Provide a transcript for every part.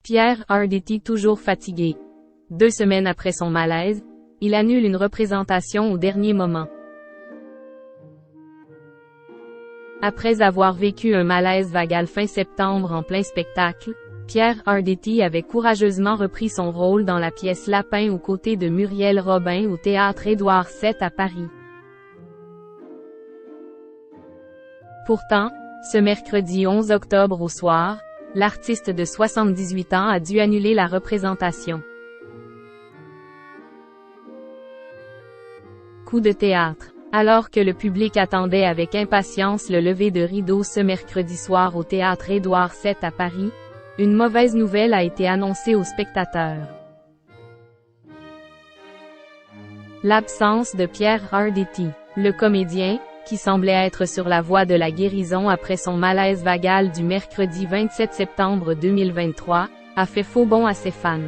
Pierre Arditi toujours fatigué. 2 semaines après son malaise, il annule une représentation au dernier moment. Après avoir vécu un malaise vagal fin septembre en plein spectacle, Pierre Arditi avait courageusement repris son rôle dans la pièce Lapin aux côtés de Muriel Robin au théâtre Édouard VII à Paris. Pourtant, ce mercredi 11 octobre au soir, l'artiste de 78 ans a dû annuler la représentation. Coup de théâtre. Alors que le public attendait avec impatience le lever de rideau ce mercredi soir au théâtre Édouard VII à Paris, une mauvaise nouvelle a été annoncée aux spectateurs. L'absence de Pierre Arditi. Le comédien, qui semblait être sur la voie de la guérison après son malaise vagal du mercredi 27 septembre 2023, a fait faux bond à ses fans.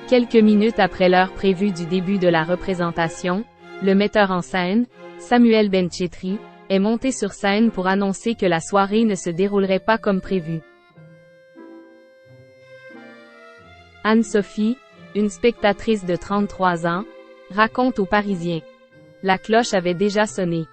Quelques minutes après l'heure prévue du début de la représentation, le metteur en scène, Samuel Benchetri, est monté sur scène pour annoncer que la soirée ne se déroulerait pas comme prévu. Anne-Sophie, une spectatrice de 33 ans, raconte aux Parisiens. La cloche avait déjà sonné.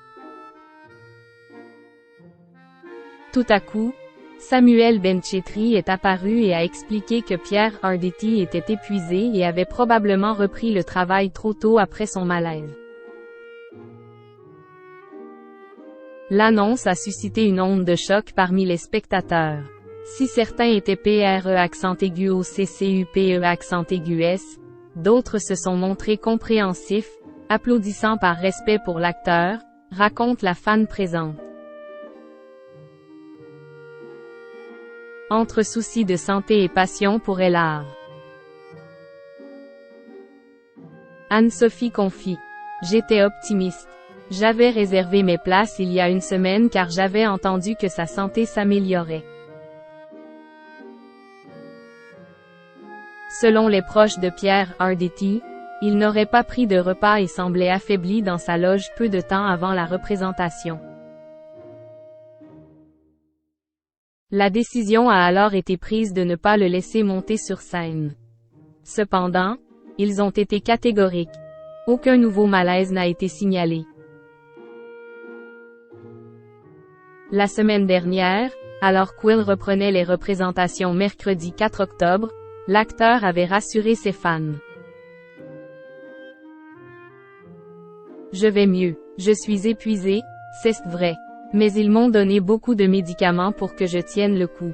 Tout à coup, Samuel Benchetri est apparu et a expliqué que Pierre Arditi était épuisé et avait probablement repris le travail trop tôt après son malaise. L'annonce a suscité une onde de choc parmi les spectateurs. Si certains étaient PRE accent aigu au CCUPE accent aigu S, d'autres se sont montrés compréhensifs, applaudissant par respect pour l'acteur, raconte la fan présente. Entre soucis de santé et passion pour l'art. Anne-Sophie confie. J'étais optimiste. J'avais réservé mes places il y a une semaine car j'avais entendu que sa santé s'améliorait. Selon les proches de Pierre Arditi, il n'aurait pas pris de repas et semblait affaibli dans sa loge peu de temps avant la représentation. La décision a alors été prise de ne pas le laisser monter sur scène. Cependant, ils ont été catégoriques. Aucun nouveau malaise n'a été signalé. La semaine dernière, alors Quill reprenait les représentations mercredi 4 octobre, l'acteur avait rassuré ses fans. Je vais mieux. Je suis épuisé, c'est vrai. Mais ils m'ont donné beaucoup de médicaments pour que je tienne le coup.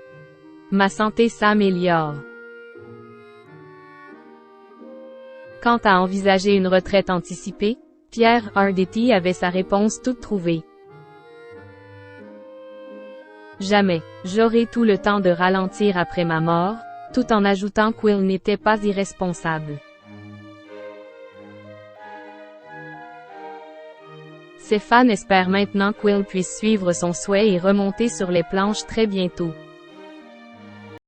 Ma santé s'améliore. Quant à envisager une retraite anticipée, Pierre Arditi avait sa réponse toute trouvée. Jamais. J'aurai tout le temps de ralentir après ma mort, tout en ajoutant qu'il n'était pas irresponsable. Ses fans espèrent maintenant qu'il puisse suivre son souhait et remonter sur les planches très bientôt.